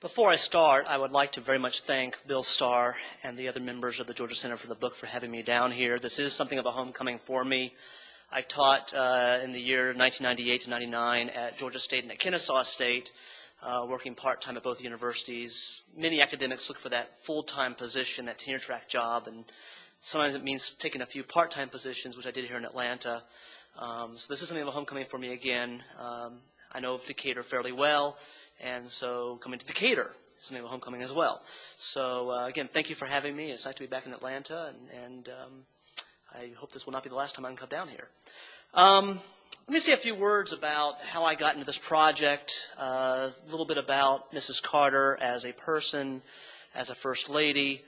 Before I start, I would like to very much thank Bill Starr and the other members of the Georgia Center for the Book for having me down here. This is something of a homecoming for me. I taught in the year 1998 to 99 at Georgia State and at Kennesaw State, working part-time at both universities. Many academics look for that full-time position, that tenure-track job, and sometimes it means taking a few part-time positions, which I did here in Atlanta. So this is something of a homecoming for me again. I know Decatur fairly well, and so coming to Decatur is something of a homecoming as well. So again, thank you for having me. It's nice to be back in Atlanta, and I hope this will not be the last time I can come down here. Let me say a few words about how I got into this project, a little bit about Mrs. Carter as a person, as a First Lady.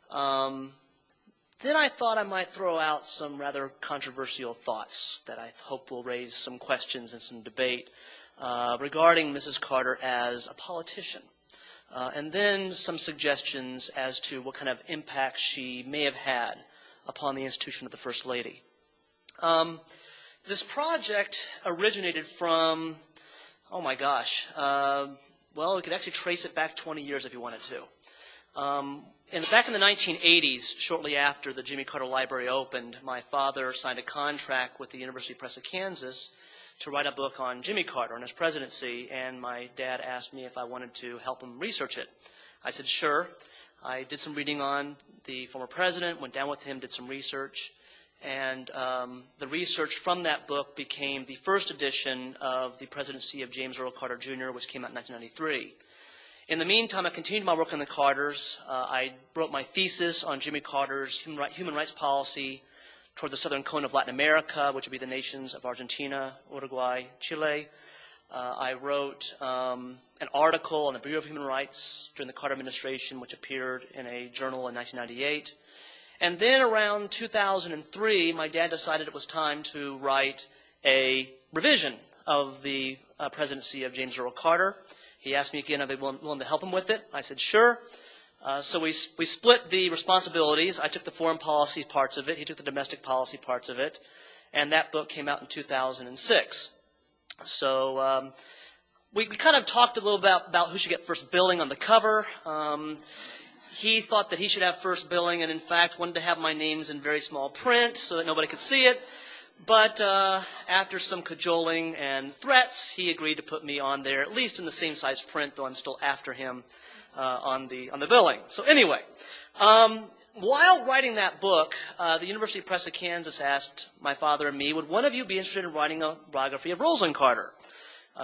Then I thought I might throw out some rather controversial thoughts that I hope will raise some questions and some debate regarding Mrs. Carter as a politician. And then some suggestions as to what kind of impact she may have had upon the institution of the First Lady. This project originated from, oh my gosh, well, we could actually trace it back 20 years if you wanted to. Back in the 1980s, shortly after the Jimmy Carter Library opened, my father signed a contract with the University Press of Kansas to write a book on Jimmy Carter and his presidency, and my dad asked me if I wanted to help him research it. I said, sure. I did some reading on the former president, went down with him, did some research, and the research from that book became the first edition of the Presidency of James Earl Carter, Jr., which came out in 1993. In the meantime, I continued my work on the Carters. I wrote my thesis on Jimmy Carter's human rights policy toward the southern cone of Latin America, which would be the nations of Argentina, Uruguay, Chile. I wrote an article on the Bureau of Human Rights during the Carter administration, which appeared in a journal in 1998. And then around 2003, my dad decided it was time to write a revision of the presidency of James Earl Carter. He asked me again if I'd be willing to help him with it. I said, sure. So we split the responsibilities. I took the foreign policy parts of it. He took the domestic policy parts of it. And that book came out in 2006. So we kind of talked a little about who should get first billing on the cover. He thought that he should have first billing and, in fact, wanted to have my names in very small print so that nobody could see it. But after some cajoling and threats, he agreed to put me on there, at least in the same size print, though I'm still after him on the billing. So anyway, while writing that book, the University Press of Kansas asked my father and me, would one of you be interested in writing a biography of Rosalynn Carter?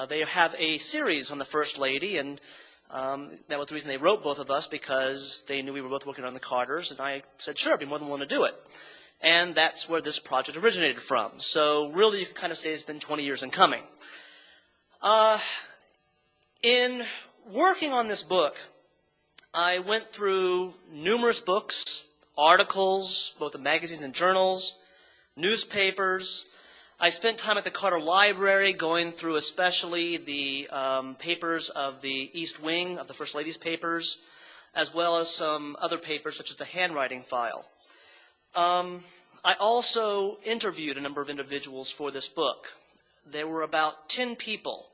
They have a series on the First Lady, and that was the reason they wrote both of us, because they knew we were both working on the Carters, and I said, sure, I'd be more than willing to do it. And that's where this project originated from. So really, you can kind of say it's been 20 years in coming. In working on this book, I went through numerous books, articles, both in magazines and journals, newspapers. I spent time at the Carter Library going through especially the papers of the East Wing of the First Lady's papers, as well as some other papers such as the handwriting file. I also interviewed a number of individuals for this book. There were about 10 people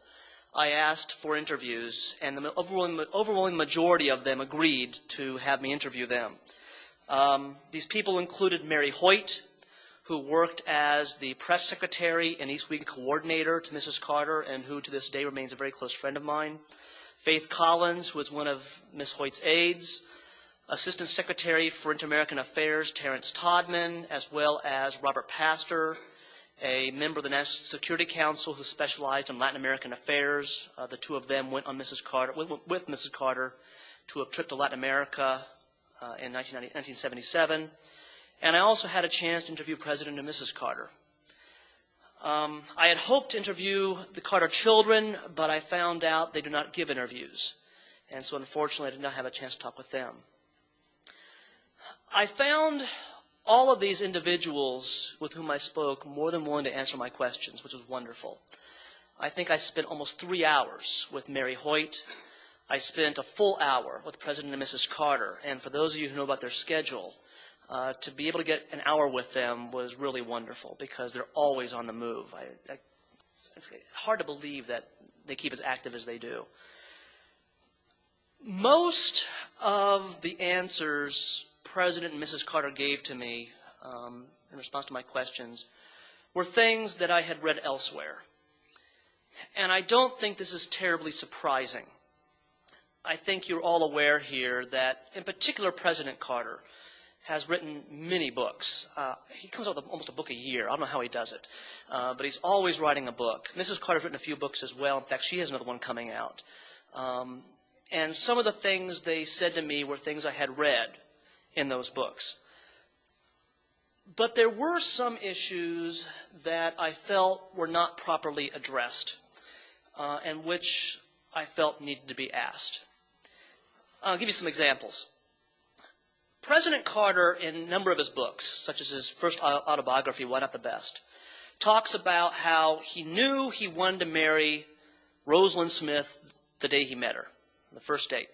I asked for interviews, and the overwhelming majority of them agreed to have me interview them. These people included Mary Hoyt, who worked as the press secretary and East Wing coordinator to Mrs. Carter, and who to this day remains a very close friend of mine. Faith Collins, who was one of Ms. Hoyt's aides. Assistant Secretary for Inter-American Affairs, Terrence Todman, as well as Robert Pastor, a member of the National Security Council who specialized in Latin American affairs. The two of them went on with Mrs. Carter to a trip to Latin America in 1977. And I also had a chance to interview President and Mrs. Carter. I had hoped to interview the Carter children, but I found out they do not give interviews. And so unfortunately, I did not have a chance to talk with them. I found all of these individuals with whom I spoke more than willing to answer my questions, which was wonderful. I think I spent almost 3 hours with Mary Hoyt. I spent a full hour with President and Mrs. Carter. And for those of you who know about their schedule, to be able to get an hour with them was really wonderful because they're always on the move. It's hard to believe that they keep as active as they do. Most of the answers President and Mrs. Carter gave to me in response to my questions were things that I had read elsewhere. And I don't think this is terribly surprising. I think you're all aware here that, in particular, President Carter has written many books. He comes out with almost a book a year. I don't know how he does it. But he's always writing a book. Mrs. Carter's written a few books as well. In fact, she has another one coming out. And some of the things they said to me were things I had read in those books. But there were some issues that I felt were not properly addressed, and which I felt needed to be asked. I'll give you some examples. President Carter, in a number of his books, such as his first autobiography, Why Not the Best, talks about how he knew he wanted to marry Rosalynn Smith the day he met her, the first date.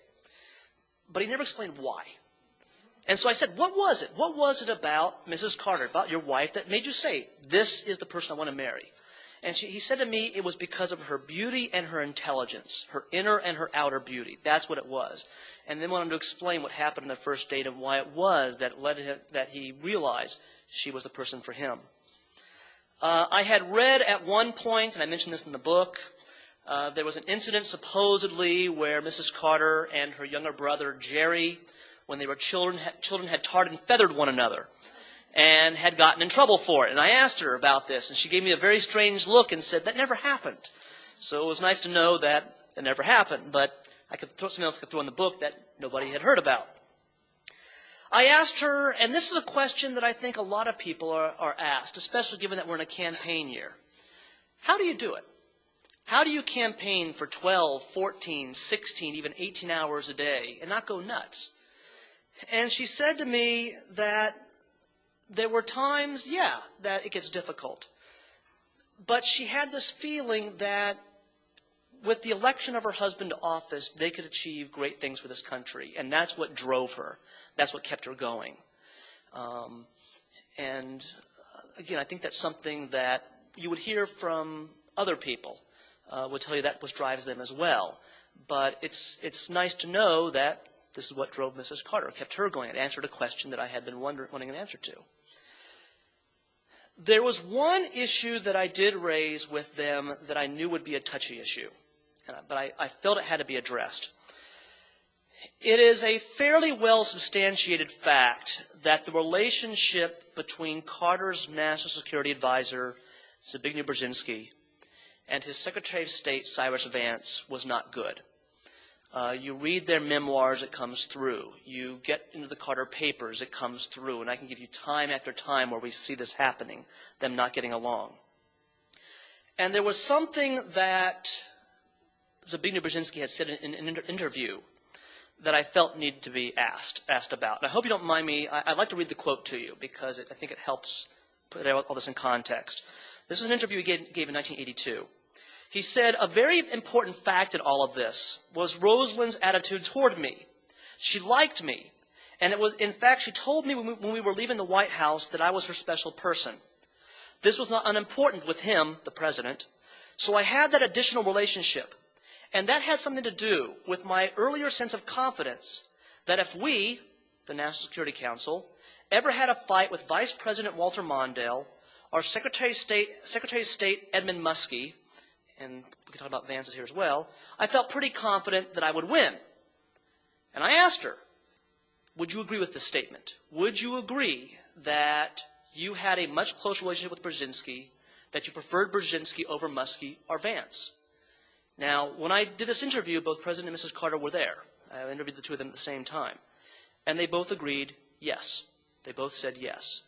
But he never explained why. And so I said, what was it? What was it about Mrs. Carter, about your wife, that made you say, this is the person I want to marry? And he said to me it was because of her beauty and her intelligence, her inner and her outer beauty. That's what it was. And then went on to explain what happened in the first date and why it was that he realized she was the person for him. I had read at one point, and I mentioned this in the book, there was an incident supposedly where Mrs. Carter and her younger brother, Jerry, when they were children had tarred and feathered one another and had gotten in trouble for it. And I asked her about this, and she gave me a very strange look and said, that never happened. So it was nice to know that it never happened, but something else I could throw in the book that nobody had heard about. I asked her, and this is a question that I think a lot of people are asked, especially given that we're in a campaign year. How do you do it? How do you campaign for 12, 14, 16, even 18 hours a day and not go nuts? And she said to me that there were times, that it gets difficult. But she had this feeling that with the election of her husband to office, they could achieve great things for this country. And that's what drove her. That's what kept her going. And again, I think that's something that you would hear from other people. Would tell you that what drives them as well. But it's nice to know that this is what drove Mrs. Carter, kept her going. It answered a question that I had been wanting an answer to. There was one issue that I did raise with them that I knew would be a touchy issue, but I felt it had to be addressed. It is a fairly well substantiated fact that the relationship between Carter's National Security Advisor, Zbigniew Brzezinski, and his Secretary of State, Cyrus Vance, was not good. You read their memoirs, it comes through. You get into the Carter papers, it comes through. And I can give you time after time where we see this happening, them not getting along. And there was something that Zbigniew Brzezinski had said in an interview that I felt needed to be asked about. And I hope you don't mind me. I'd like to read the quote to you because I think it helps put all this in context. This is an interview he gave in 1982. He said, a very important fact in all of this was Rosalyn's attitude toward me. She liked me. And it was, in fact, she told me when we were leaving the White House that I was her special person. This was not unimportant with him, the president. So I had that additional relationship. And that had something to do with my earlier sense of confidence that if we, the National Security Council, ever had a fight with Vice President Walter Mondale or Secretary of State Edmund Muskie, and we can talk about Vance's here as well, I felt pretty confident that I would win. And I asked her, would you agree with this statement? Would you agree that you had a much closer relationship with Brzezinski, that you preferred Brzezinski over Muskie or Vance? Now, when I did this interview, both President and Mrs. Carter were there. I interviewed the two of them at the same time. And they both agreed yes. They both said yes.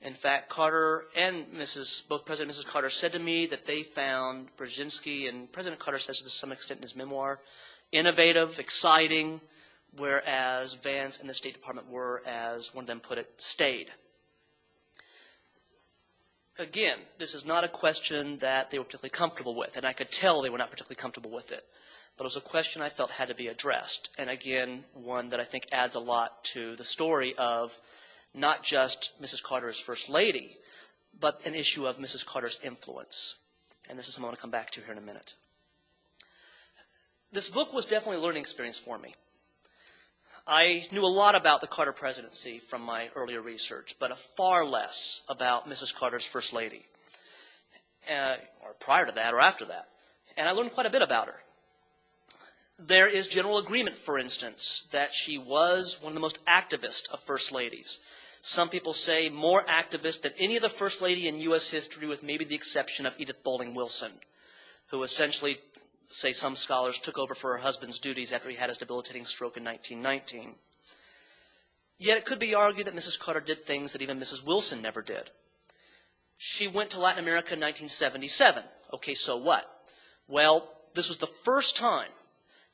In fact, Carter and both President and Mrs. Carter said to me that they found Brzezinski, and President Carter says to some extent in his memoir, innovative, exciting, whereas Vance and the State Department were, as one of them put it, staid. Again, this is not a question that they were particularly comfortable with, and I could tell they were not particularly comfortable with it. But it was a question I felt had to be addressed, and again, one that I think adds a lot to the story of not just Mrs. Carter as First Lady, but an issue of Mrs. Carter's influence. And this is something I want to come back to here in a minute. This book was definitely a learning experience for me. I knew a lot about the Carter presidency from my earlier research, but far less about Mrs. Carter's First Lady, or prior to that or after that. And I learned quite a bit about her. There is general agreement, for instance, that she was one of the most activist of First Ladies. Some people say more activist than any other First Lady in U.S. history, with maybe the exception of Edith Bowling Wilson, who essentially, say some scholars, took over for her husband's duties after he had his debilitating stroke in 1919. Yet it could be argued that Mrs. Carter did things that even Mrs. Wilson never did. She went to Latin America in 1977. Okay, so what? Well, this was the first time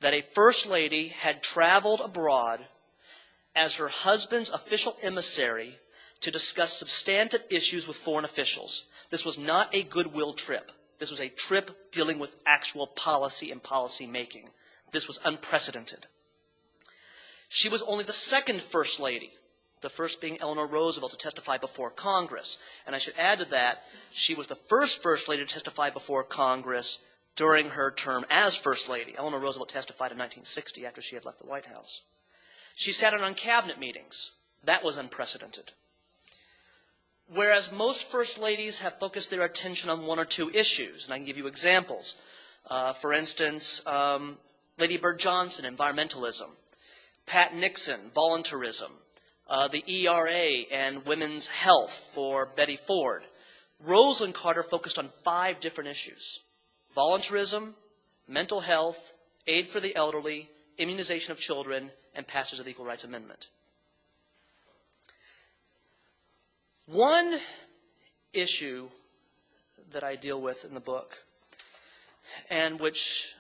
that a First Lady had traveled abroad as her husband's official emissary to discuss substantive issues with foreign officials. This was not a goodwill trip. This was a trip dealing with actual policy and policy making. This was unprecedented. She was only the second First Lady, the first being Eleanor Roosevelt, to testify before Congress. And I should add to that, she was the first First Lady to testify before Congress during her term as First Lady. Eleanor Roosevelt testified in 1960 after she had left the White House. She sat in on cabinet meetings. That was unprecedented. Whereas most First Ladies have focused their attention on one or two issues, and I can give you examples. For instance, Lady Bird Johnson, environmentalism. Pat Nixon, voluntarism. The ERA and women's health for Betty Ford. Rosalynn Carter focused on 5 different issues: voluntarism, mental health, aid for the elderly, immunization of children, and passage of the Equal Rights Amendment. One issue that I deal with in the book, and which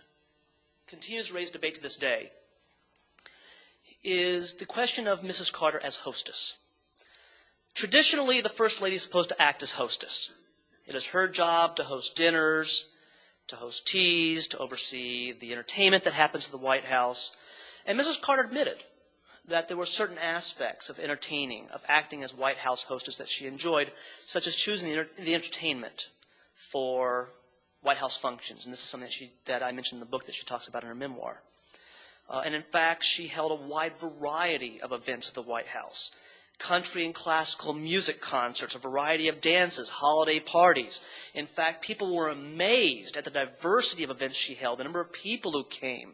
continues to raise debate to this day, is the question of Mrs. Carter as hostess. Traditionally, the First Lady is supposed to act as hostess. It is her job to host dinners, to host teas, to oversee the entertainment that happens at the White House. And Mrs. Carter admitted that there were certain aspects of entertaining, of acting as White House hostess that she enjoyed, such as choosing the entertainment for White House functions. And this is something that I mentioned in the book that she talks about in her memoir. And in fact, she held a wide variety of events at the White House: country and classical music concerts, a variety of dances, holiday parties. In fact, people were amazed at the diversity of events she held, the number of people who came.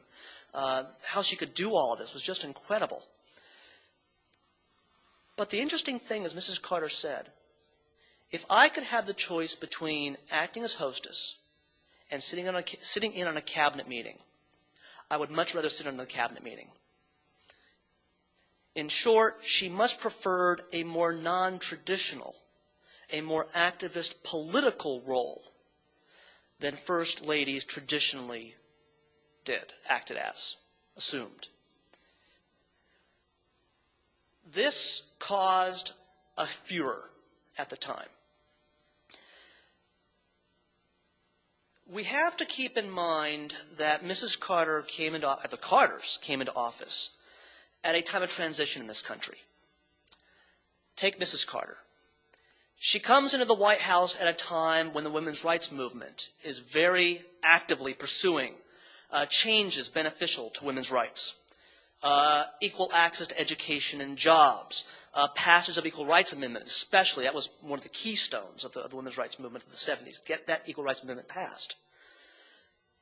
How she could do all of this was just incredible. But the interesting thing, as Mrs. Carter said, if I could have the choice between acting as hostess and sitting in on a cabinet meeting, I would much rather sit in on the cabinet meeting. In short, she much preferred a more non-traditional, a more activist political role than First Ladies traditionally acted as, assumed. This caused a furor at the time. We have to keep in mind that Mrs. Carter the Carters came into office at a time of transition in this country. Take Mrs. Carter. She comes into the White House at a time when the women's rights movement is very actively pursuing changes beneficial to women's rights. Equal access to education and jobs, passage of Equal Rights Amendment especially. That was one of the keystones of the women's rights movement of the 70s. Get that Equal Rights Amendment passed.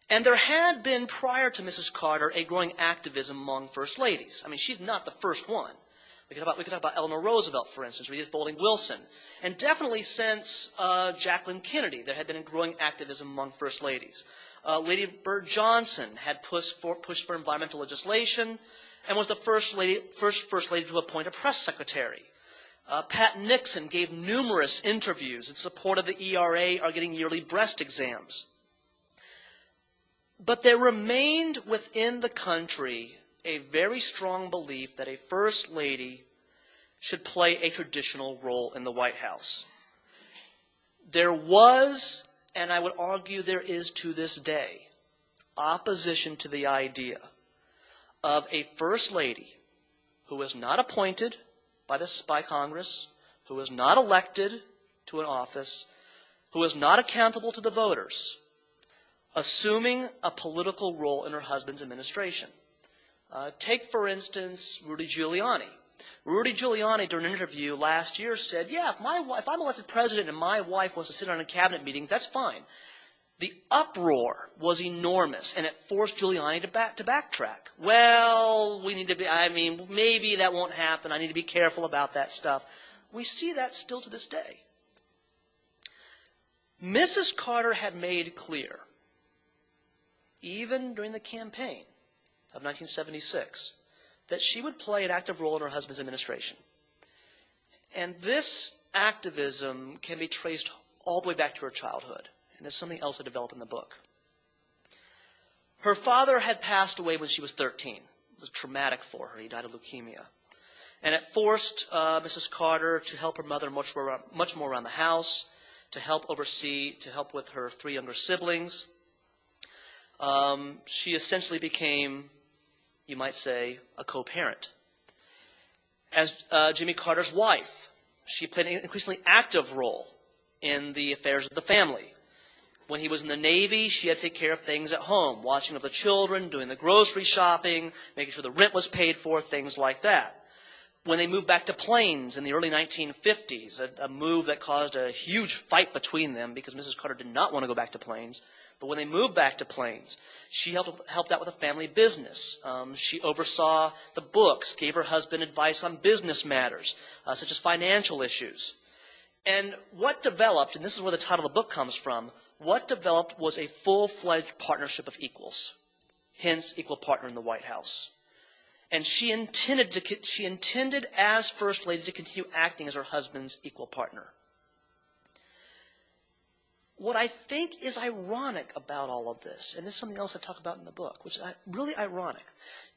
And there had been, prior to Mrs. Carter, a growing activism among First Ladies. I mean, she's not the first one. We could talk about Eleanor Roosevelt, for instance, or Edith Bowling Wilson. And definitely since Jacqueline Kennedy, there had been a growing activism among First Ladies. Lady Bird Johnson had pushed for environmental legislation and was the first First Lady to appoint a press secretary. Pat Nixon gave numerous interviews in support of the ERA or getting yearly breast exams. But there remained within the country a very strong belief that a First Lady should play a traditional role in the White House. There was, and I would argue there is to this day, opposition to the idea of a First Lady who is not appointed by Congress, who is not elected to an office, who is not accountable to the voters, assuming a political role in her husband's administration. Take, for instance, Rudy Giuliani. Rudy Giuliani, during an interview last year, said, yeah, if I'm elected president and my wife wants to sit on in cabinet meetings, that's fine. The uproar was enormous, and it forced Giuliani to backtrack. Well, maybe that won't happen. I need to be careful about that stuff. We see that still to this day. Mrs. Carter had made clear, even during the campaign of 1976, that she would play an active role in her husband's administration. And this activism can be traced all the way back to her childhood. And there's something else I develop in the book. Her father had passed away when she was 13. It was traumatic for her. He died of leukemia. And it forced Mrs. Carter to help her mother much more around the house, to help with her 3 younger siblings. She essentially became, you might say, a co-parent. As Jimmy Carter's wife, she played an increasingly active role in the affairs of the family. When he was in the Navy, she had to take care of things at home, watching of the children, doing the grocery shopping, making sure the rent was paid for, things like that. When they moved back to Plains in the early 1950s, a move that caused a huge fight between them because Mrs. Carter did not want to go back to Plains. But when they moved back to Plains, she helped out with a family business. She oversaw the books, gave her husband advice on business matters, such as financial issues. And what developed, and this is where the title of the book comes from, what developed was a full-fledged partnership of equals, hence equal partner in the White House. And she intended as First Lady to continue acting as her husband's equal partner. What I think is ironic about all of this, and this is something else I talk about in the book, which is really ironic.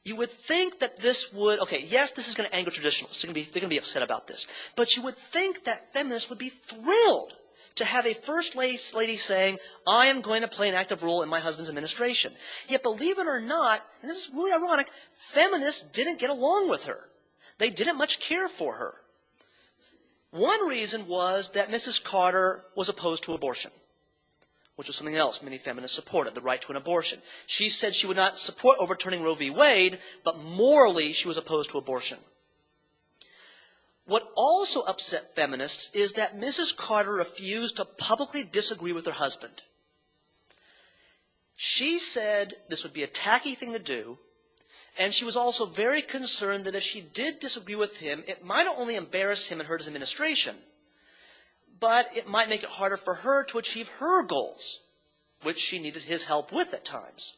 You would think that this would, okay, yes, this is going to anger traditionalists. They're going to be upset about this. But you would think that feminists would be thrilled to have a First Lady saying, I am going to play an active role in my husband's administration. Yet, believe it or not, and this is really ironic, feminists didn't get along with her. They didn't much care for her. One reason was that Mrs. Carter was opposed to abortion, which was something else many feminists supported, the right to an abortion. She said she would not support overturning Roe v. Wade, but morally she was opposed to abortion. What also upset feminists is that Mrs. Carter refused to publicly disagree with her husband. She said this would be a tacky thing to do, and she was also very concerned that if she did disagree with him, it might not only embarrass him and hurt his administration, but it might make it harder for her to achieve her goals, which she needed his help with at times.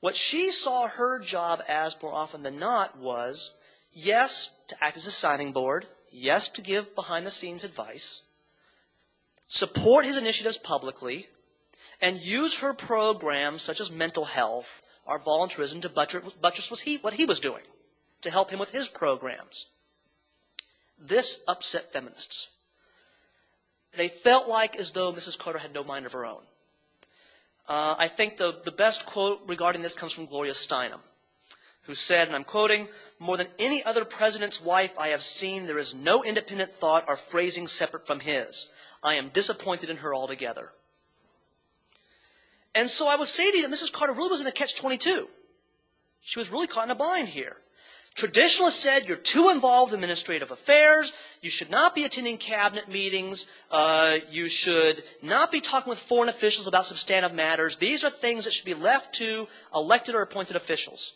What she saw her job as more often than not was, yes, to act as a sounding board, yes, to give behind-the-scenes advice, support his initiatives publicly, and use her programs such as mental health or volunteerism to buttress what he was doing, to help him with his programs. This upset feminists. They felt like as though Mrs. Carter had no mind of her own. I think the best quote regarding this comes from Gloria Steinem, who said, and I'm quoting, "More than any other president's wife I have seen, there is no independent thought or phrasing separate from his. I am disappointed in her altogether." And so I would say to you that Mrs. Carter really was in a catch-22. She was really caught in a bind here. Traditionalists said you're too involved in administrative affairs, you should not be attending cabinet meetings, you should not be talking with foreign officials about substantive matters. These are things that should be left to elected or appointed officials.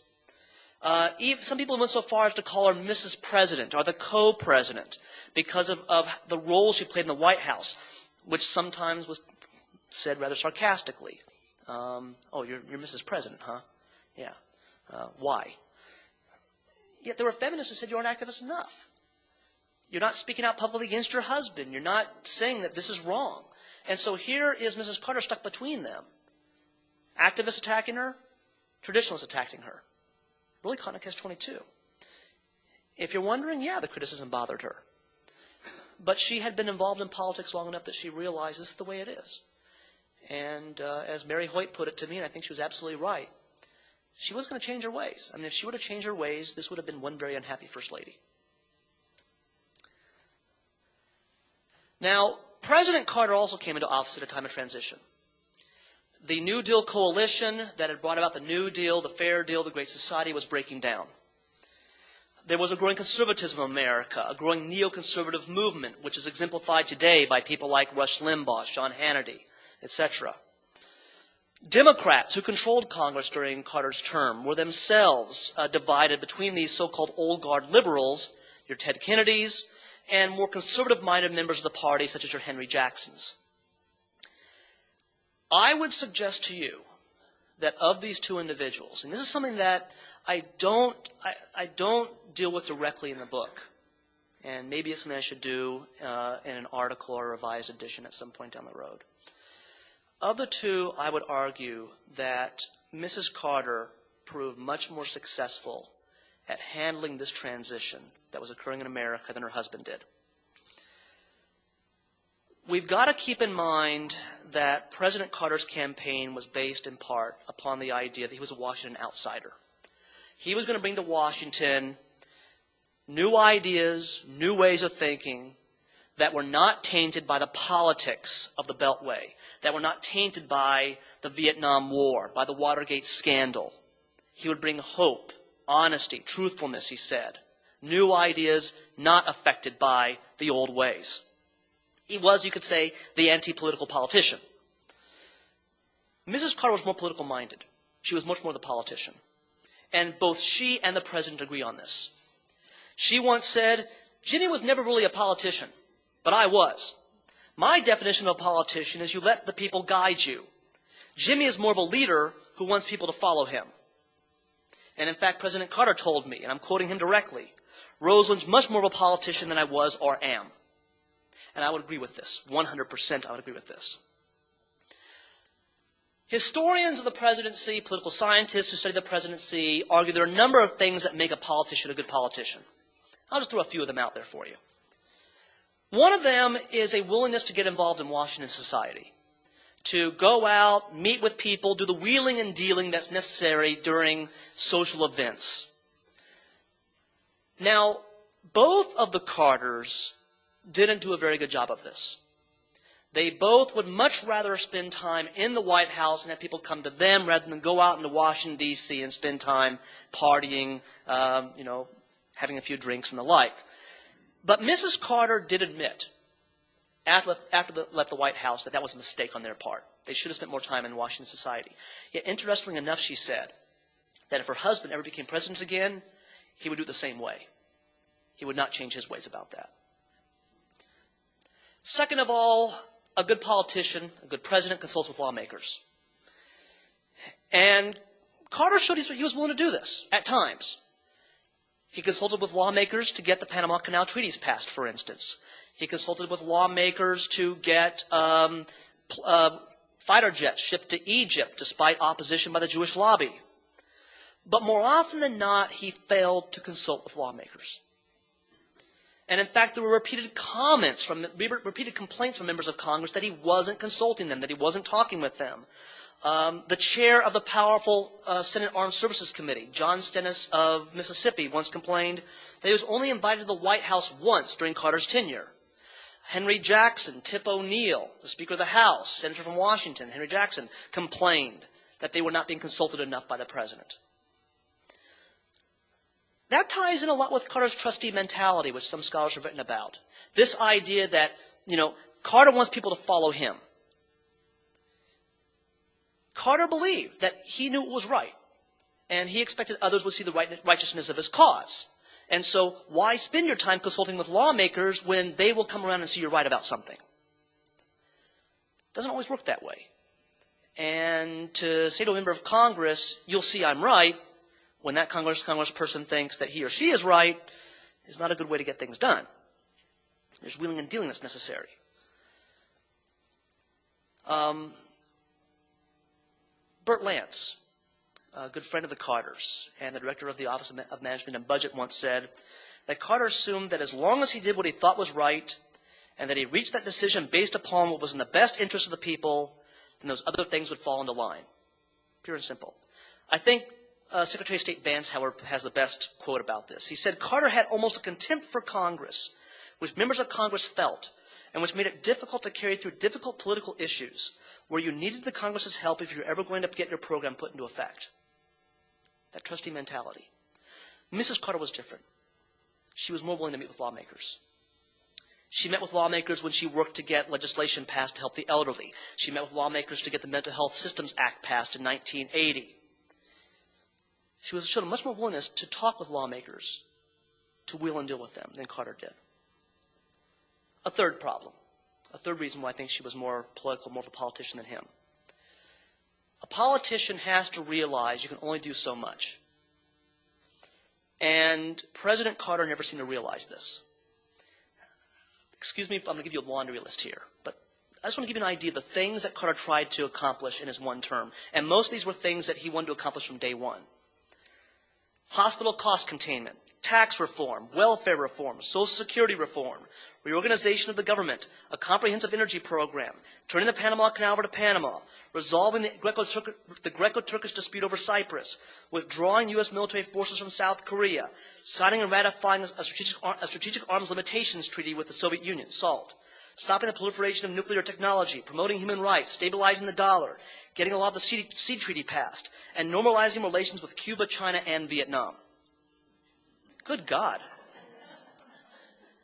Even some people went so far as to call her Mrs. President or the co-president because of the role she played in the White House, which sometimes was said rather sarcastically. Oh, you're Mrs. President, huh? Yeah. Why? Yet there were feminists who said you aren't activist enough. You're not speaking out publicly against your husband. You're not saying that this is wrong. And so here is Mrs. Carter stuck between them. Activists attacking her, traditionalists attacking her. Really caught in a catch-22. If you're wondering, yeah, the criticism bothered her. But she had been involved in politics long enough that she realized this is the way it is. And as Mary Hoyt put it to me, and I think she was absolutely right, she was going to change her ways. I mean, if she would have changed her ways, this would have been one very unhappy First Lady. Now, President Carter also came into office at a time of transition. The New Deal coalition that had brought about the New Deal, the Fair Deal, the Great Society was breaking down. There was a growing conservatism in America, a growing neoconservative movement, which is exemplified today by people like Rush Limbaugh, Sean Hannity, etc. Democrats who controlled Congress during Carter's term were themselves divided between these so-called old guard liberals, your Ted Kennedys, and more conservative-minded members of the party, such as your Henry Jacksons. I would suggest to you that of these two individuals, and this is something that I don't deal with directly in the book, and maybe it's something I should do in an article or a revised edition at some point down the road. Of the two, I would argue that Mrs. Carter proved much more successful at handling this transition that was occurring in America than her husband did. We've got to keep in mind that President Carter's campaign was based in part upon the idea that he was a Washington outsider. He was going to bring to Washington new ideas, new ways of thinking that were not tainted by the politics of the Beltway, that were not tainted by the Vietnam War, by the Watergate scandal. He would bring hope, honesty, truthfulness, he said. New ideas not affected by the old ways. He was, you could say, the anti-political politician. Mrs. Carter was more political-minded. She was much more the politician. And both she and the president agree on this. She once said, "Jimmy was never really a politician, but I was. My definition of a politician is you let the people guide you. Jimmy is more of a leader who wants people to follow him." And in fact, President Carter told me, and I'm quoting him directly, "Rosalynn's much more of a politician than I was or am." And I would agree with this. 100% I would agree with this. Historians of the presidency, political scientists who study the presidency, argue there are a number of things that make a politician a good politician. I'll just throw a few of them out there for you. One of them is a willingness to get involved in Washington society, to go out, meet with people, do the wheeling and dealing that's necessary during social events. Now, both of the Carters didn't do a very good job of this. They both would much rather spend time in the White House and have people come to them rather than go out into Washington, D.C. and spend time partying, having a few drinks and the like. But Mrs. Carter did admit, after they left the White House, that that was a mistake on their part. They should have spent more time in Washington society. Yet, interestingly enough, she said that if her husband ever became president again, he would do it the same way. He would not change his ways about that. Second of all, a good politician, a good president, consults with lawmakers. And Carter showed he was willing to do this at times. He consulted with lawmakers to get the Panama Canal treaties passed, for instance. He consulted with lawmakers to get fighter jets shipped to Egypt despite opposition by the Jewish lobby. But more often than not, he failed to consult with lawmakers. And in fact, there were repeated complaints from members of Congress that he wasn't consulting them, that he wasn't talking with them. The chair of the powerful Senate Armed Services Committee, John Stennis of Mississippi, once complained that he was only invited to the White House once during Carter's tenure. Henry Jackson, Tip O'Neill, the Speaker of the House, Senator from Washington, Henry Jackson, complained that they were not being consulted enough by the president. That ties in a lot with Carter's trustee mentality, which some scholars have written about. This idea that, Carter wants people to follow him. Carter believed that he knew what was right, and he expected others would see the righteousness of his cause. And so why spend your time consulting with lawmakers when they will come around and see you're right about something? It doesn't always work that way. And to say to a member of Congress, "You'll see I'm right," when that congressperson thinks that he or she is right, is not a good way to get things done. There's wheeling and dealing that's necessary. Burt Lance, a good friend of the Carters and the director of the Office of Management and Budget, once said that Carter assumed that as long as he did what he thought was right and that he reached that decision based upon what was in the best interest of the people, then those other things would fall into line. Pure and simple. I think Secretary of State Vance, however, has the best quote about this. He said, "Carter had almost a contempt for Congress, which members of Congress felt, and which made it difficult to carry through difficult political issues where you needed the Congress's help if you were ever going to get your program put into effect. That trustee mentality. Mrs. Carter was different. She was more willing to meet with lawmakers. She met with lawmakers when she worked to get legislation passed to help the elderly. She met with lawmakers to get the Mental Health Systems Act passed in 1980. She showed a much more willingness to talk with lawmakers, to wheel and deal with them than Carter did. A third problem, a third reason why I think she was more political, more of a politician than him. A politician has to realize you can only do so much. And President Carter never seemed to realize this. Excuse me, I'm going to give you a laundry list here, but I just want to give you an idea of the things that Carter tried to accomplish in his one term. And most of these were things that he wanted to accomplish from day one. Hospital cost containment, tax reform, welfare reform, Social Security reform, reorganization of the government, a comprehensive energy program, turning the Panama Canal over to Panama, resolving the Greco-Turkish dispute over Cyprus, withdrawing U.S. military forces from South Korea, signing and ratifying a strategic arms limitations treaty with the Soviet Union, SALT, stopping the proliferation of nuclear technology, promoting human rights, stabilizing the dollar, getting a lot of the Seed Treaty passed, and normalizing relations with Cuba, China, and Vietnam. Good God.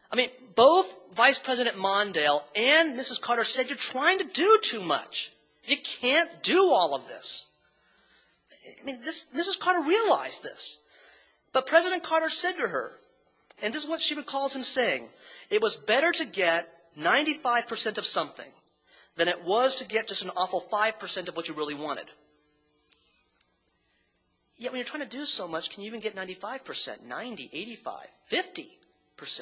I mean, both Vice President Mondale and Mrs. Carter said, you're trying to do too much. You can't do all of this. I mean, Mrs. Carter realized this. But President Carter said to her, and this is what she recalls him saying, it was better to get 95% of something than it was to get just an awful 5% of what you really wanted. Yet when you're trying to do so much, can you even get 95%, 90, 85, 50%?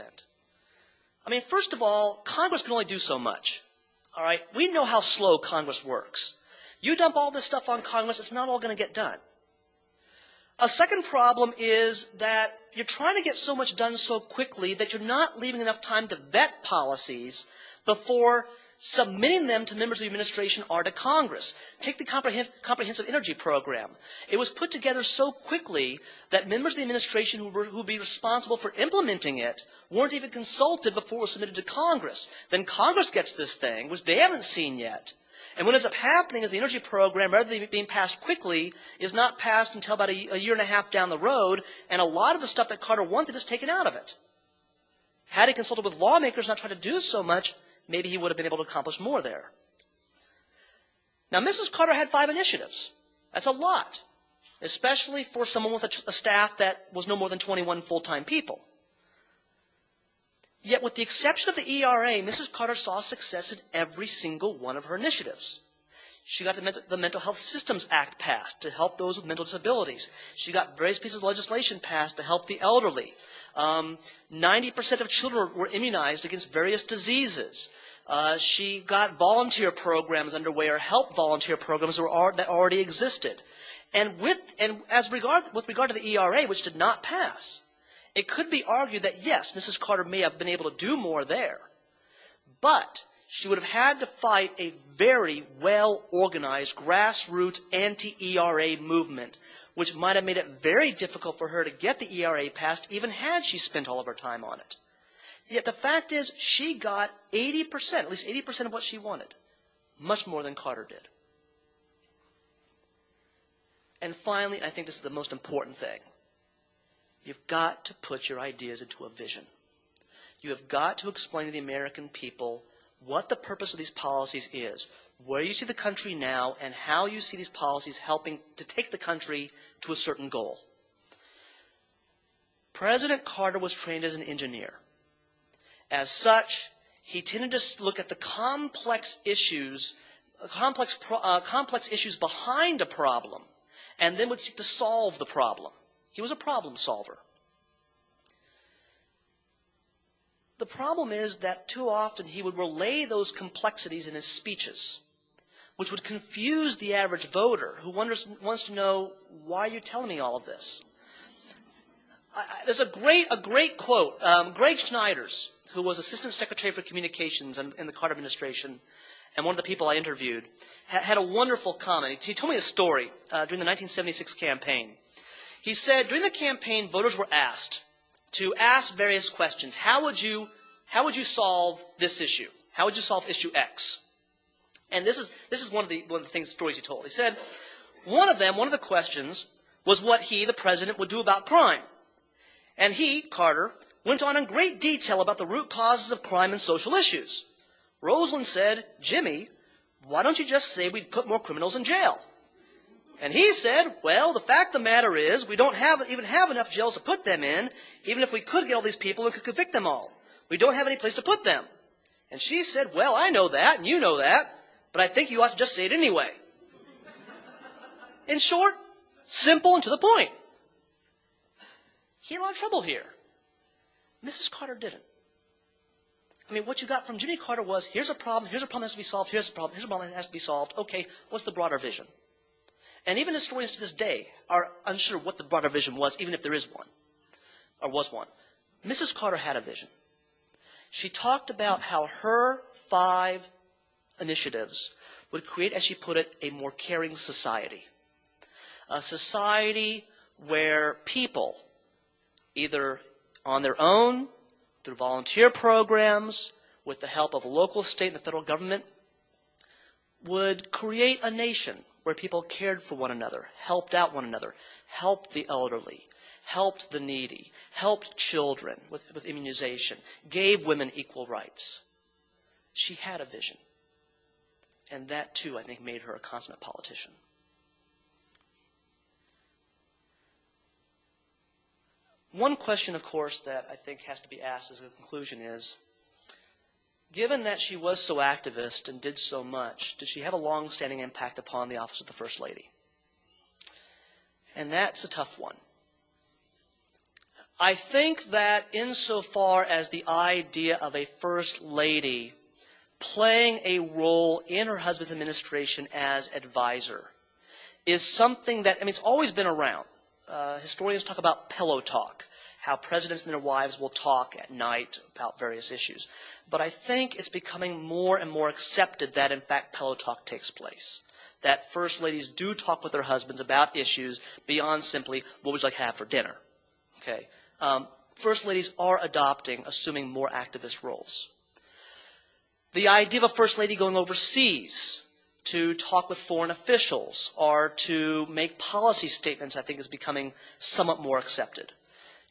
I mean, first of all, Congress can only do so much. All right? We know how slow Congress works. You dump all this stuff on Congress, it's not all going to get done. A second problem is that you're trying to get so much done so quickly that you're not leaving enough time to vet policies before submitting them to members of the administration or to Congress. Take the comprehensive energy program. It was put together so quickly that members of the administration who would be responsible for implementing it weren't even consulted before it was submitted to Congress. Then Congress gets this thing, which they haven't seen yet. And what ends up happening is the energy program, rather than being passed quickly, is not passed until about a year and a half down the road, and a lot of the stuff that Carter wanted is taken out of it. Had he consulted with lawmakers, not tried to do so much, maybe he would have been able to accomplish more there. Now, Mrs. Carter had 5 initiatives. That's a lot, especially for someone with a staff that was no more than 21 full-time people. Yet, with the exception of the ERA, Mrs. Carter saw success in every single one of her initiatives. She got the Mental Health Systems Act passed to help those with mental disabilities. She got various pieces of legislation passed to help the elderly. 90% of children were immunized against various diseases. She got volunteer programs underway, or help volunteer programs that already existed. And with regard to the ERA, which did not pass, it could be argued that, yes, Mrs. Carter may have been able to do more there, but she would have had to fight a very well-organized grassroots anti-ERA movement, which might have made it very difficult for her to get the ERA passed, even had she spent all of her time on it. Yet the fact is, she got 80%, at least 80% of what she wanted, much more than Carter did. And finally, I think this is the most important thing, you've got to put your ideas into a vision. You have got to explain to the American people what the purpose of these policies is, where you see the country now, and how you see these policies helping to take the country to a certain goal. President Carter was trained as an engineer. As such, he tended to look at the complex issues behind a problem, and then would seek to solve the problem. He was a problem solver. The problem is that too often he would relay those complexities in his speeches, which would confuse the average voter who wants to know, why are you telling me all of this? There's a great quote. Greg Schneiders, who was Assistant Secretary for Communications in the Carter administration, and one of the people I interviewed, had a wonderful comment. He told me a story during the 1976 campaign. He said, during the campaign, voters were asked to ask various questions. How would you solve this issue? How would you solve issue X? And this is one of the stories he told. He said, one of the questions was what he, the president, would do about crime. And he, Carter, went on in great detail about the root causes of crime and social issues. Rosalynn said, Jimmy, why don't you just say we'd put more criminals in jail? And he said, well, the fact of the matter is we don't even have enough jails to put them in, even if we could get all these people and could convict them all. We don't have any place to put them. And she said, well, I know that, and you know that, but I think you ought to just say it anyway. In short, simple and to the point. He had a lot of trouble here. Mrs. Carter didn't. I mean, what you got from Jimmy Carter was, here's a problem that has to be solved, here's a problem that has to be solved. Okay, what's the broader vision? And even historians to this day are unsure what the broader vision was, even if there is one, or was one. Mrs. Carter had a vision. She talked about how her 5 initiatives would create, as she put it, a more caring society. A society where people, either on their own, through volunteer programs, with the help of local, state, and the federal government, would create a nation where people cared for one another, helped out one another, helped the elderly, helped the needy, helped children with immunization, gave women equal rights. She had a vision. And that, too, I think, made her a consummate politician. One question, of course, that I think has to be asked as a conclusion is, given that she was so activist and did so much, did she have a long-standing impact upon the office of the First Lady? And that's a tough one. I think that insofar as the idea of a First Lady playing a role in her husband's administration as advisor is something that, I mean, it's always been around. Historians talk about pillow talk, how presidents and their wives will talk at night about various issues. But I think it's becoming more and more accepted that, in fact, pillow talk takes place. That First Ladies do talk with their husbands about issues beyond simply, what would you like to have for dinner? Okay. First Ladies are assuming more activist roles. The idea of a First Lady going overseas to talk with foreign officials or to make policy statements, I think, is becoming somewhat more accepted.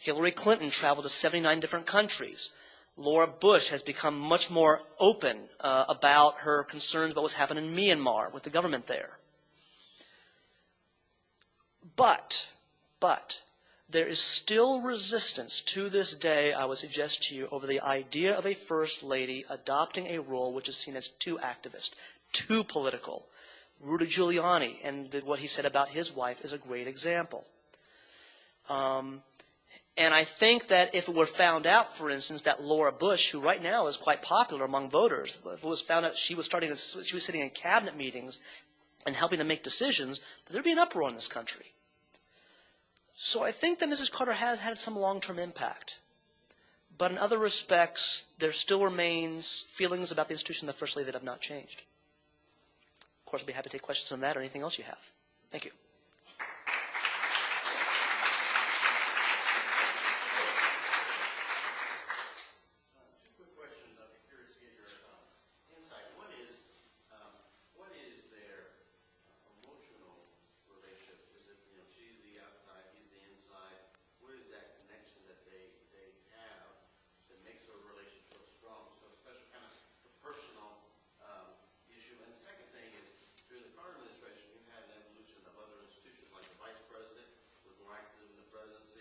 Hillary Clinton traveled to 79 different countries. Laura Bush has become much more open about her concerns about what's happened in Myanmar with the government there. But there is still resistance to this day, I would suggest to you, over the idea of a First Lady adopting a role which is seen as too activist, too political. Rudy Giuliani and what he said about his wife is a great example. And I think that if it were found out, for instance, that Laura Bush, who right now is quite popular among voters, if it was found out she was sitting in cabinet meetings and helping to make decisions, there'd be an uproar in this country. So I think that Mrs. Carter has had some long-term impact. But in other respects, there still remains feelings about the institution of the First Lady that have not changed. Of course, I'd be happy to take questions on that or anything else you have. Thank you.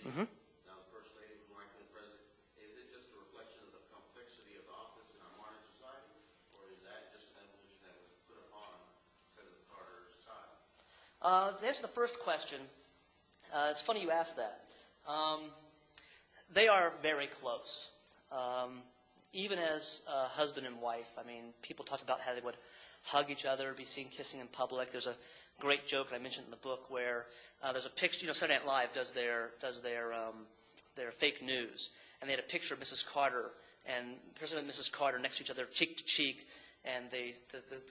Mm-hmm. Now the First Lady was more active than the President. Is it just a reflection of the complexity of office in our modern society, or is that just an evolution that was put upon President Carter's time? To answer the first question, it's funny you asked that. They are very close. Even as husband and wife, I mean, people talked about how they would hug each other, be seen kissing in public. There's a great joke I mentioned in the book where there's a picture. You know, Saturday Night Live does their fake news, and they had a picture of Mrs. Carter and President and Mrs. Carter next to each other, cheek to cheek. And the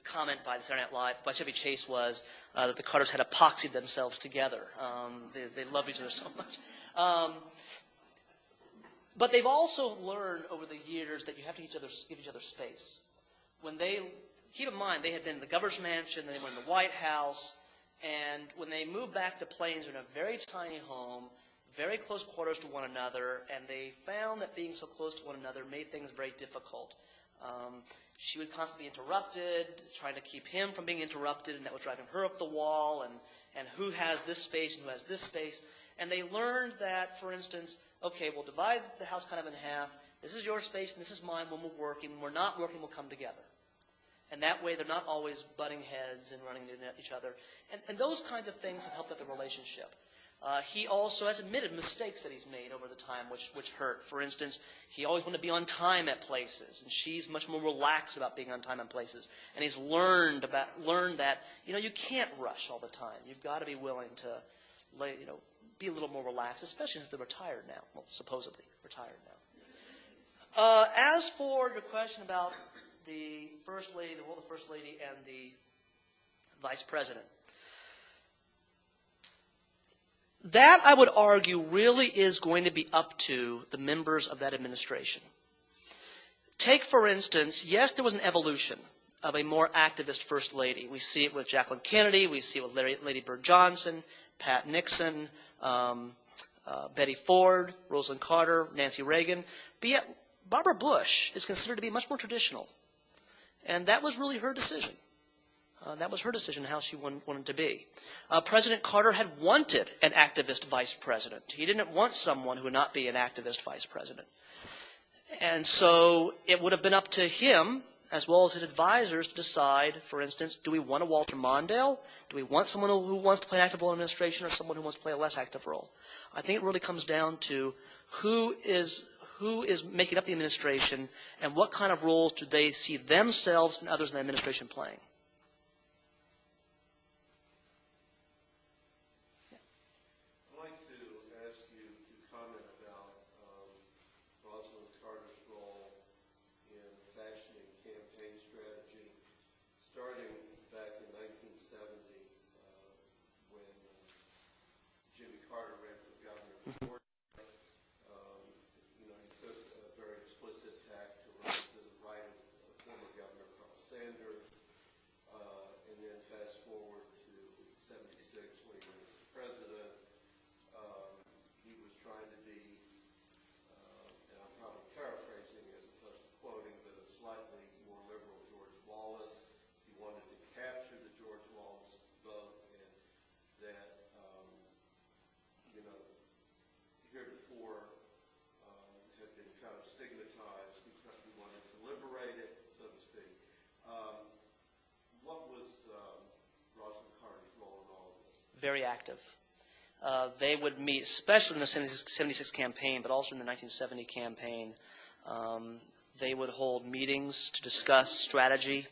comment by the Saturday Night Live by Chevy Chase was that the Carters had epoxied themselves together. They love each other so much. But they've also learned over the years that you have to give each other space. When they keep in mind, they had been in the governor's mansion, then they went in the White House, and when they moved back to Plains, they were in a very tiny home, very close quarters to one another, and they found that being so close to one another made things very difficult. She would constantly be interrupted, trying to keep him from being interrupted, and that was driving her up the wall, and who has this space and who has this space. And they learned that, for instance, okay, we'll divide the house kind of in half. This is your space and this is mine when we're working. When we're not working, we'll come together. And that way they're not always butting heads and running into each other. And those kinds of things have helped out the relationship. He also has admitted mistakes that he's made over the time which hurt. For instance, he always wanted to be on time at places, and she's much more relaxed about being on time at places. And he's learned that, you can't rush all the time. You've got to be willing to, be a little more relaxed, especially since they're retired now. Well, supposedly retired now. As for your question about the First Lady, the role of the First Lady and the Vice President, that, I would argue, really is going to be up to the members of that administration. Take, for instance, yes, there was an evolution of a more activist First Lady. We see it with Jacqueline Kennedy. We see it with Lady Bird Johnson, Pat Nixon, Betty Ford, Rosalynn Carter, Nancy Reagan. But yet, Barbara Bush is considered to be much more traditional. And that was really her decision. That was her decision how she wanted to be. President Carter had wanted an activist vice president. He didn't want someone who would not be an activist vice president. And so it would have been up to him, as well as his advisors, to decide, for instance, do we want a Walter Mondale? Do we want someone who wants to play an active role in administration or someone who wants to play a less active role? I think it really comes down to who is making up the administration and what kind of roles do they see themselves and others in the administration playing. Rosalynn Carter's role in fashioning campaign strategy, starting back in 1970 when Jimmy Carter ran for governor of Georgia. He took a very explicit tack to run to the right of former Governor Carl Sanders, and then fast forward to 76 when he ran for president. He was trying to be, and I'm probably paraphrasing as opposed to quoting, but a slightly more liberal George Wallace. He wanted to capture the George Wallace vote, and that, heretofore had been kind of stigmatized. He wanted to liberate it, so to speak. What was Rosalynn Carter's role in all of this? Very active. They would meet, especially in the 76 campaign, but also in the 1970 campaign. They would hold meetings to discuss strategy.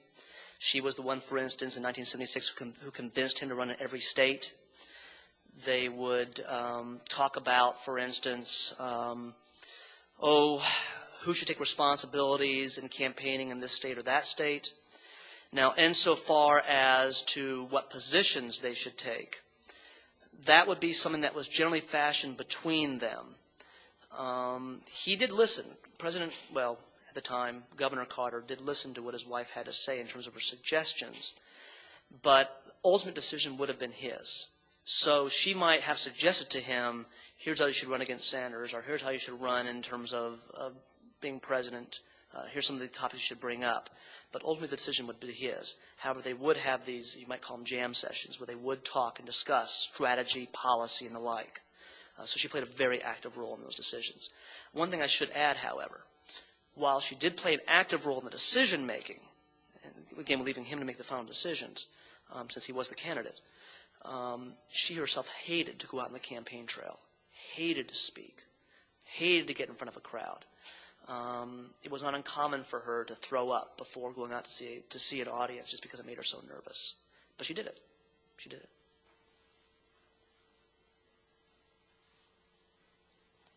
She was the one, for instance, in 1976 who convinced him to run in every state. They would talk about, for instance, who should take responsibilities in campaigning in this state or that state. Now, insofar as to what positions they should take, that would be something that was generally fashioned between them. He did listen. At the time, Governor Carter did listen to what his wife had to say in terms of her suggestions, but the ultimate decision would have been his. So she might have suggested to him, here's how you should run against Sanders, or here's how you should run in terms of being president. Here's some of the topics you should bring up. But ultimately the decision would be his. However, they would have these, you might call them jam sessions, where they would talk and discuss strategy, policy, and the like. So she played a very active role in those decisions. One thing I should add, however, while she did play an active role in the decision-making, and again, leaving him to make the final decisions, since he was the candidate, she herself hated to go out on the campaign trail, hated to speak, hated to get in front of a crowd. It was not uncommon for her to throw up before going out to see an audience just because it made her so nervous. But she did it. She did it.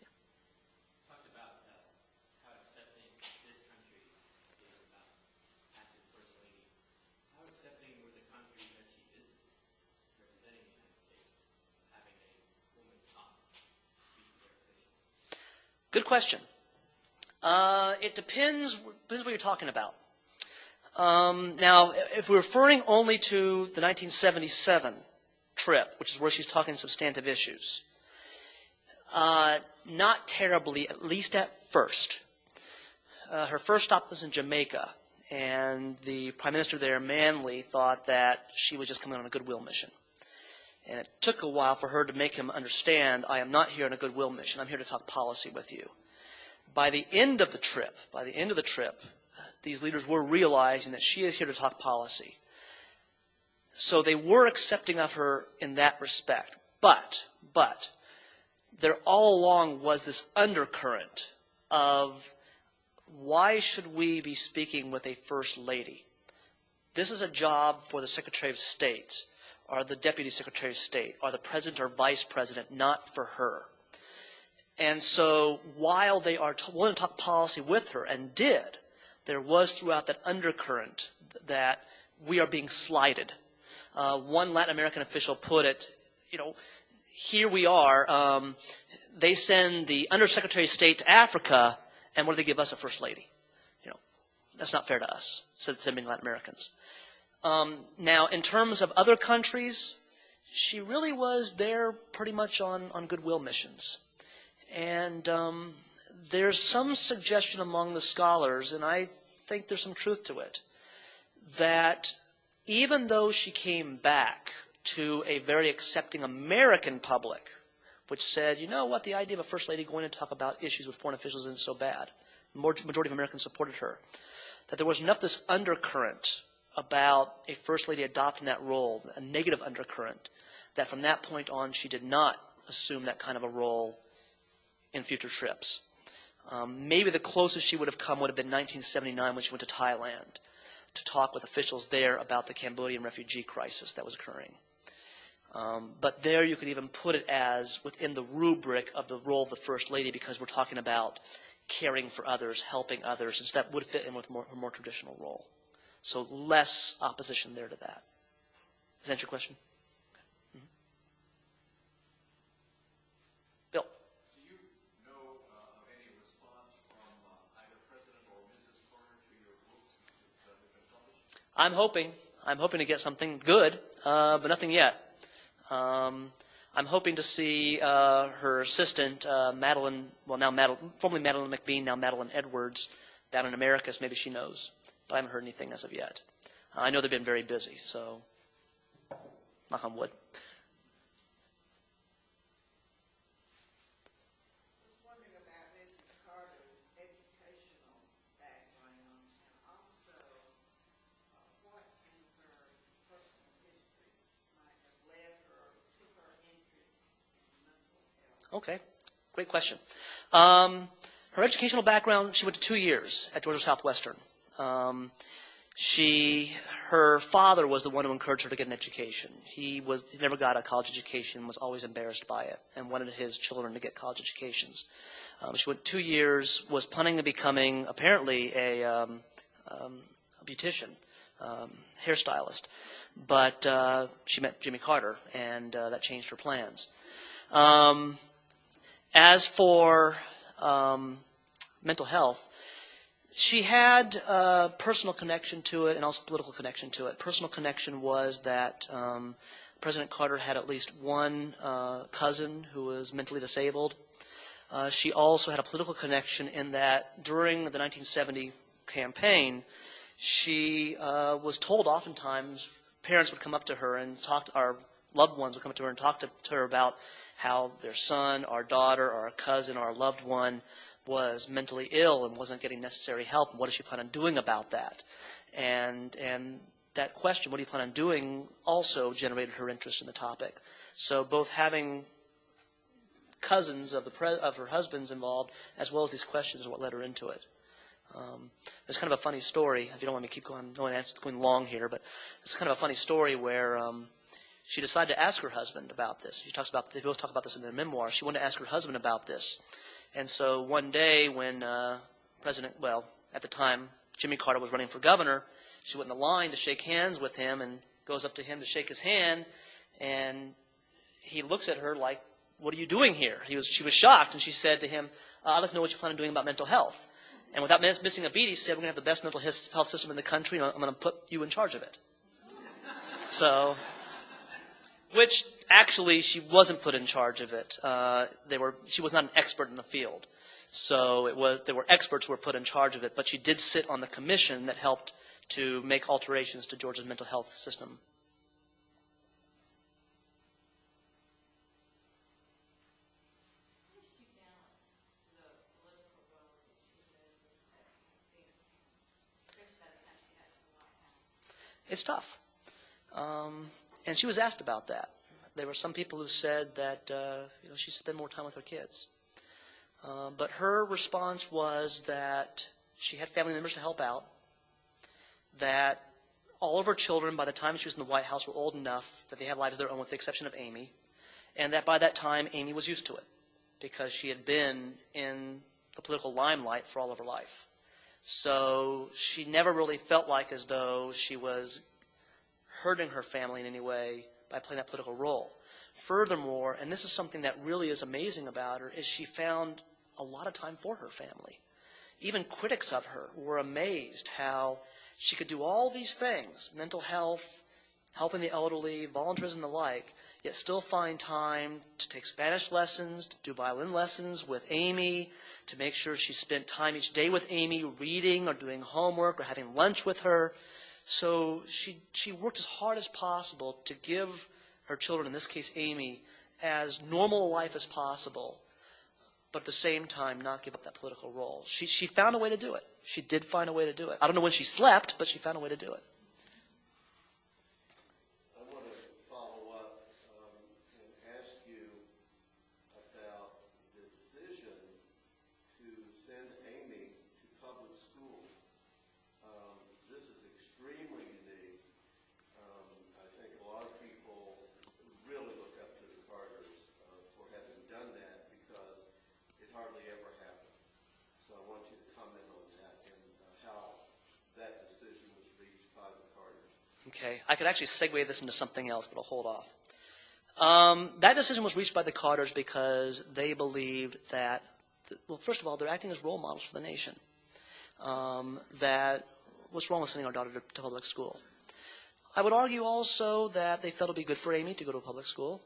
Yeah. Talked about how accepting this country is about active first ladies. How accepting were the countries that she visited, representing the United States, having a woman come speak to their officials? Good question. It depends what you're talking about. Now, if we're referring only to the 1977 trip, which is where she's talking substantive issues, not terribly, at least at first. Her first stop was in Jamaica, and the Prime Minister there, Manley, thought that she was just coming on a goodwill mission. And it took a while for her to make him understand, I am not here on a goodwill mission, I'm here to talk policy with you. By the end of the trip, these leaders were realizing that she is here to talk policy. So they were accepting of her in that respect. But there all along was this undercurrent of why should we be speaking with a First Lady? This is a job for the Secretary of State, or the Deputy Secretary of State, or the President or Vice President, not for her. And so while they are willing to talk policy with her, and did, there was throughout that undercurrent that we are being slighted. One Latin American official put it, here we are, they send the Undersecretary of State to Africa, and what do they give us, a First Lady? That's not fair to us, said sending Latin Americans. Now, in terms of other countries, she really was there pretty much on goodwill missions. And there's some suggestion among the scholars, and I think there's some truth to it, that even though she came back to a very accepting American public, which said, you know what, the idea of a First Lady going to talk about issues with foreign officials isn't so bad. The majority of Americans supported her. That there was enough this undercurrent about a First Lady adopting that role, a negative undercurrent, that from that point on she did not assume that kind of a role in future trips. Maybe the closest she would have come would have been 1979 when she went to Thailand to talk with officials there about the Cambodian refugee crisis that was occurring. But there you could even put it as within the rubric of the role of the First Lady, because we're talking about caring for others, helping others, and so that would fit in with her more traditional role. So less opposition there to that. Does that answer your question? Okay. Mm-hmm. Bill? Do you know of any response from either President or Mrs. Carter to your books that have been published? I'm hoping to get something good, but nothing yet. I'm hoping to see her assistant, Madeline, formerly Madeline McBean, now Madeline Edwards, down in Americas. Maybe she knows, but I haven't heard anything as of yet. I know they've been very busy, so knock on wood. Okay, great question. Her educational background, she went to 2 years at Georgia Southwestern. Her father was the one who encouraged her to get an education. He never got a college education, was always embarrassed by it, and wanted his children to get college educations. She went 2 years, was planning on becoming apparently a beautician, hairstylist, but she met Jimmy Carter, and that changed her plans. As for mental health, she had a personal connection to it and also political connection to it. Personal connection was that President Carter had at least one cousin who was mentally disabled. She also had a political connection in that during the 1970 campaign, she was told oftentimes parents would come up to her and our loved ones would come up to her and talk to her about how their son or daughter or a cousin or a loved one was mentally ill and wasn't getting necessary help, and what does she plan on doing about that? And that question, what do you plan on doing, also generated her interest in the topic. So both having cousins of her husband's involved, as well as these questions, are what led her into it. There's kind of a funny story, if you don't want me to keep going long here, but it's kind of a funny story where she decided to ask her husband about this. They both talk about this in their memoir. She wanted to ask her husband about this. And so one day when at the time, Jimmy Carter was running for governor, she went in the line to shake hands with him and goes up to him to shake his hand. And he looks at her like, what are you doing here? She was shocked, and she said to him, I'd like to know what you plan on doing about mental health. And without missing a beat, he said, we're going to have the best mental health system in the country, and I'm going to put you in charge of it. So, which actually she wasn't put in charge of it. She was not an expert in the field. So there were experts who were put in charge of it, but she did sit on the commission that helped to make alterations to Georgia's mental health system. It's tough. And she was asked about that. There were some people who said that she should spend more time with her kids. But her response was that she had family members to help out, that all of her children, by the time she was in the White House, were old enough that they had lives of their own with the exception of Amy, and that by that time Amy was used to it because she had been in the political limelight for all of her life. So she never really felt like as though she was hurting her family in any way by playing that political role. Furthermore, and this is something that really is amazing about her, is she found a lot of time for her family. Even critics of her were amazed how she could do all these things, mental health, helping the elderly, volunteerism and the like, yet still find time to take Spanish lessons, to do violin lessons with Amy, to make sure she spent time each day with Amy reading or doing homework or having lunch with her. So she worked as hard as possible to give her children, in this case Amy, as normal a life as possible, but at the same time not give up that political role. She found a way to do it. She did find a way to do it. I don't know when she slept, but she found a way to do it. I want to follow up and ask you about the decision to send Amy to public school. This is extremely unique. I think a lot of people really look up to the Carters for having done that because it hardly ever happens. So I want you to comment on that and how that decision was reached by the Carters. Okay, I could actually segue this into something else, but I'll hold off. That decision was reached by the Carters because they believed that, well, first of all, they're acting as role models for the nation. That what's wrong with sending our daughter to public school? I would argue also that they felt it would be good for Amy to go to a public school.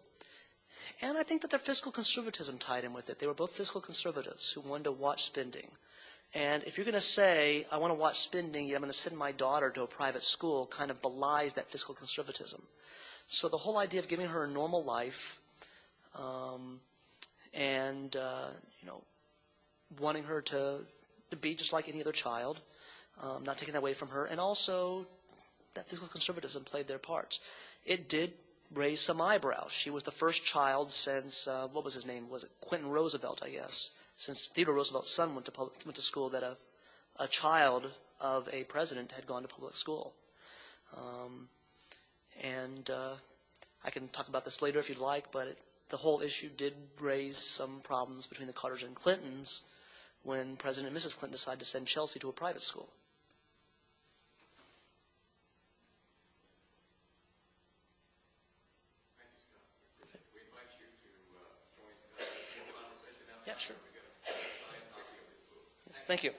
And I think that their fiscal conservatism tied in with it. They were both fiscal conservatives who wanted to watch spending. And if you're going to say, I want to watch spending, yet I'm going to send my daughter to a private school, kind of belies that fiscal conservatism. So the whole idea of giving her a normal life and wanting her to be just like any other child, not taking that away from her, and also that fiscal conservatism played their parts. It did raise some eyebrows. She was the first child since, what was his name? Was it Quentin Roosevelt, I guess? Since Theodore Roosevelt's son went to school, that a child of a president had gone to public school. I can talk about this later if you'd like, but the whole issue did raise some problems between the Carters and Clintons when President and Mrs. Clinton decided to send Chelsea to a private school. We invite you to join the conversation now. Yeah, sure. We get a signed copy of this book. Yes, thank you.